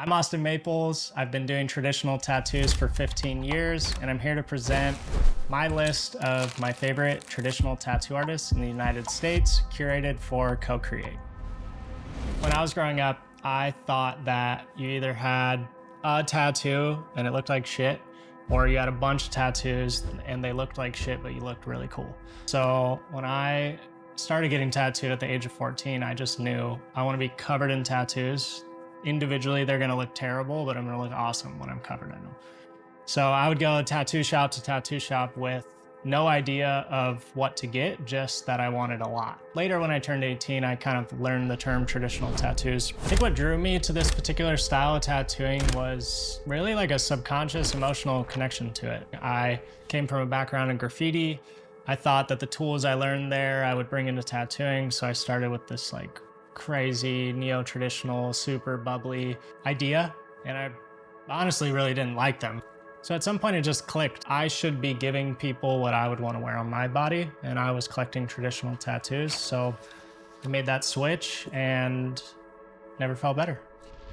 I'm Austin Maples. I've been doing traditional tattoos for 15 years, and I'm here to present my list of my favorite traditional tattoo artists in the United States, curated for Co-Create. When I was growing up, I thought that you either had a tattoo and it looked like shit, or you had a bunch of tattoos and they looked like shit, but you looked really cool. So when I started getting tattooed at the age of 14, I just knew I want to be covered in tattoos. Individually, they're gonna look terrible, but I'm gonna look awesome when I'm covered in them. So I would go tattoo shop to tattoo shop with no idea of what to get, just that I wanted a lot. Later, when I turned 18, I kind of learned the term traditional tattoos. I think what drew me to this particular style of tattooing was really like a subconscious emotional connection to it. I came from a background in graffiti. I thought that the tools I learned there, I would bring into tattooing. So I started with this like crazy neo-traditional, super bubbly idea. And I honestly really didn't like them. So at some point it just clicked. I should be giving people what I would want to wear on my body. And I was collecting traditional tattoos. So I made that switch and never felt better.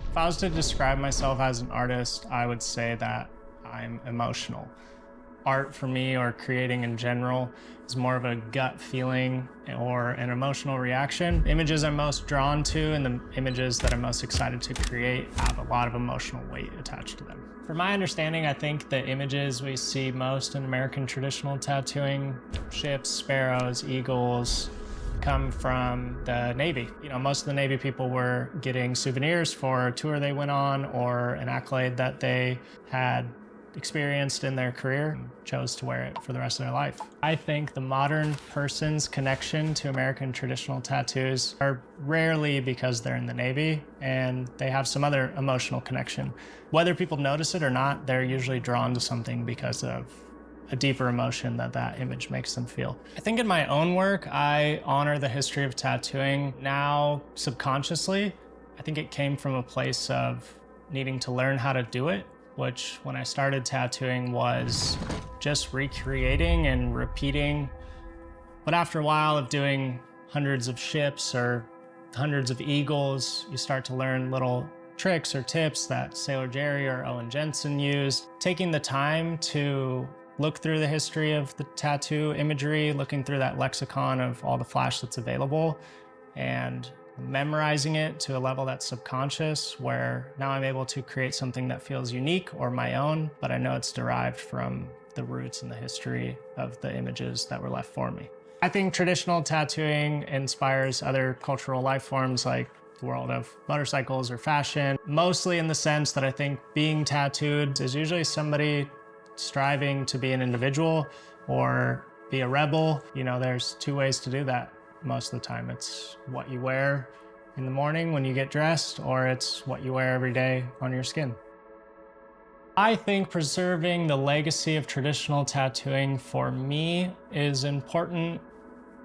If I was to describe myself as an artist, I would say that I'm emotional. Art for me, or creating in general, is more of a gut feeling or an emotional reaction. Images I'm most drawn to and the images that I'm most excited to create have a lot of emotional weight attached to them. From my understanding, I think the images we see most in American traditional tattooing, ships, sparrows, eagles, come from the Navy. You know, most of the Navy people were getting souvenirs for a tour they went on or an accolade that they had experienced in their career and chose to wear it for the rest of their life. I think the modern person's connection to American traditional tattoos are rarely because they're in the Navy and they have some other emotional connection. Whether people notice it or not, they're usually drawn to something because of a deeper emotion that image makes them feel. I think in my own work, I honor the history of tattooing now subconsciously. I think it came from a place of needing to learn how to do it, which when I started tattooing was just recreating and repeating. But after a while of doing hundreds of ships or hundreds of eagles, you start to learn little tricks or tips that Sailor Jerry or Owen Jensen used. Taking the time to look through the history of the tattoo imagery, looking through that lexicon of all the flash that's available, and memorizing it to a level that's subconscious, where now I'm able to create something that feels unique or my own, but I know it's derived from the roots and the history of the images that were left for me. I think traditional tattooing inspires other cultural life forms like the world of motorcycles or fashion, mostly in the sense that I think being tattooed is usually somebody striving to be an individual or be a rebel. You know, there's two ways to do that. Most of the time, it's what you wear in the morning when you get dressed, or it's what you wear every day on your skin. I think preserving the legacy of traditional tattooing for me is important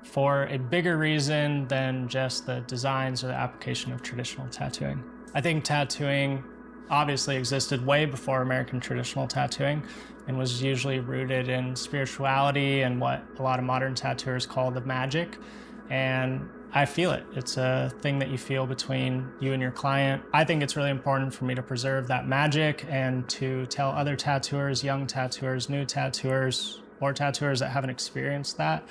for a bigger reason than just the designs or the application of traditional tattooing. I think tattooing obviously existed way before American traditional tattooing and was usually rooted in spirituality and what a lot of modern tattooers call the magic. And I feel it. It's a thing that you feel between you and your client. I think it's really important for me to preserve that magic and to tell other tattooers, young tattooers, new tattooers, or tattooers that haven't experienced that,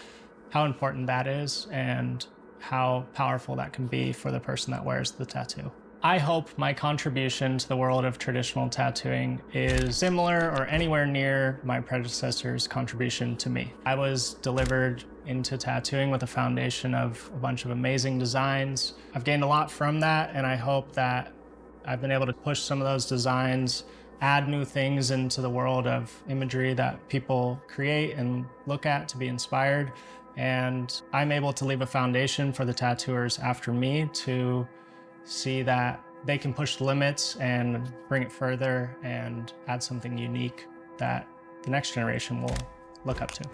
how important that is and how powerful that can be for the person that wears the tattoo. I hope my contribution to the world of traditional tattooing is similar or anywhere near my predecessor's contribution to me. I was delivered into tattooing with a foundation of a bunch of amazing designs. I've gained a lot from that, and I hope that I've been able to push some of those designs, add new things into the world of imagery that people create and look at to be inspired. And I'm able to leave a foundation for the tattooers after me to see that they can push the limits and bring it further and add something unique that the next generation will look up to.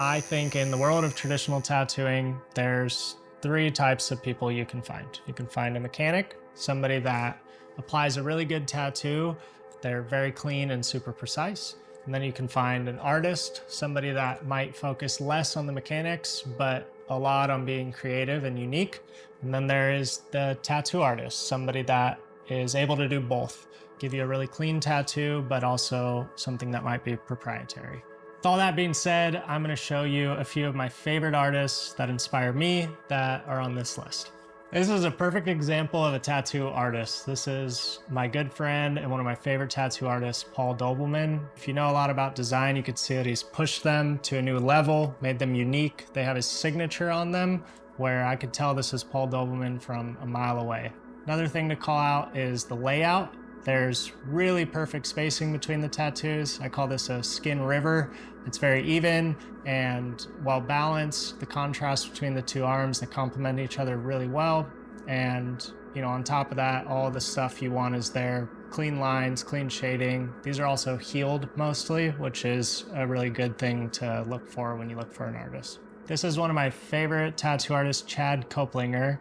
I think in the world of traditional tattooing, there's three types of people you can find. You can find a mechanic, somebody that applies a really good tattoo. They're very clean and super precise. And then you can find an artist, somebody that might focus less on the mechanics, but a lot on being creative and unique. And then there is the tattoo artist, somebody that is able to do both. Give you a really clean tattoo, but also something that might be proprietary. With all that being said, I'm going to show you a few of my favorite artists that inspire me that are on this list. This is a perfect example of a tattoo artist. This is my good friend and one of my favorite tattoo artists, Paul Doebelman. If you know a lot about design, you could see that he's pushed them to a new level, made them unique. They have his signature on them, where I could tell this is Paul Doebelman from a mile away. Another thing to call out is the layout. There's really perfect spacing between the tattoos. I call this a skin river. It's very even and well balanced. The contrast between the two arms, they complement each other really well. And on top of that, all the stuff you want is there. Clean lines, clean shading. These are also healed mostly, which is a really good thing to look for when you look for an artist. This is one of my favorite tattoo artists, Chad Koplinger.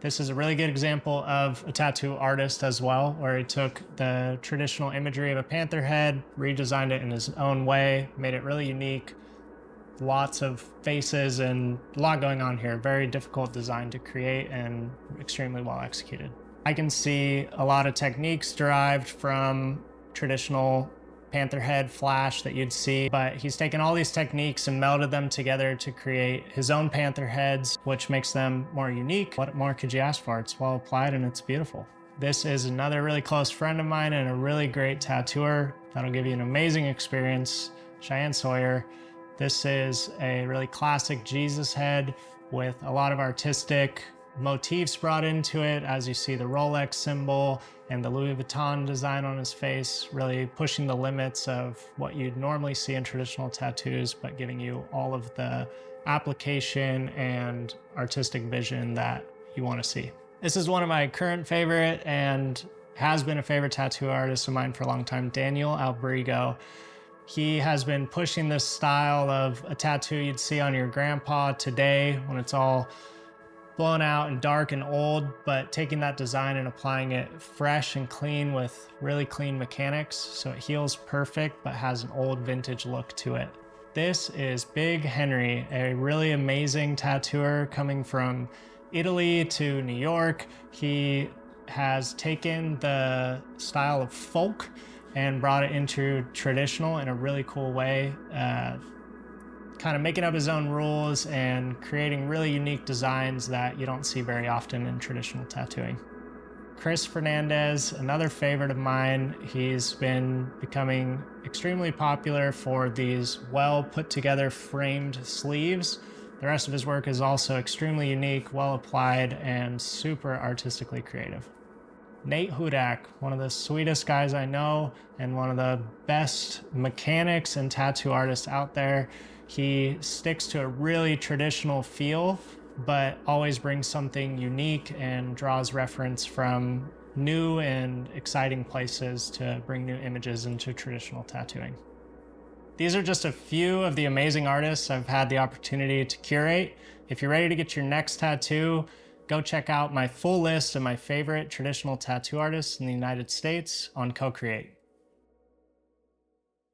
This is a really good example of a tattoo artist as well, where he took the traditional imagery of a panther head, redesigned it in his own way, made it really unique. Lots of faces and a lot going on here. Very difficult design to create and extremely well executed. I can see a lot of techniques derived from traditional panther head flash that you'd see, but he's taken all these techniques and melded them together to create his own panther heads, which makes them more unique. What more could you ask for? It's well applied and it's beautiful. This is another really close friend of mine and a really great tattooer that'll give you an amazing experience, Cheyenne Sawyer. This is a really classic Jesus head with a lot of artistic motifs brought into it, as you see the Rolex symbol and the Louis Vuitton design on his face, really pushing the limits of what you'd normally see in traditional tattoos, but giving you all of the application and artistic vision that you want to see. This is one of my current favorite and has been a favorite tattoo artist of mine for a long time, Daniel Albrigo. He has been pushing this style of a tattoo you'd see on your grandpa today when it's all blown out and dark and old, but taking that design and applying it fresh and clean with really clean mechanics, so it heals perfect but has an old vintage look to it. This is Big Henry, a really amazing tattooer coming from Italy to New York. He has taken the style of folk and brought it into traditional in a really cool way, kind of making up his own rules and creating really unique designs that you don't see very often in traditional tattooing. Chris Fernandez, another favorite of mine. He's been becoming extremely popular for these well put together framed sleeves. The rest of his work is also extremely unique, well applied, and super artistically creative. Nate Hudak, one of the sweetest guys I know and one of the best mechanics and tattoo artists out there. He sticks to a really traditional feel, but always brings something unique and draws reference from new and exciting places to bring new images into traditional tattooing. These are just a few of the amazing artists I've had the opportunity to curate. If you're ready to get your next tattoo, go check out my full list of my favorite traditional tattoo artists in the United States on Curated.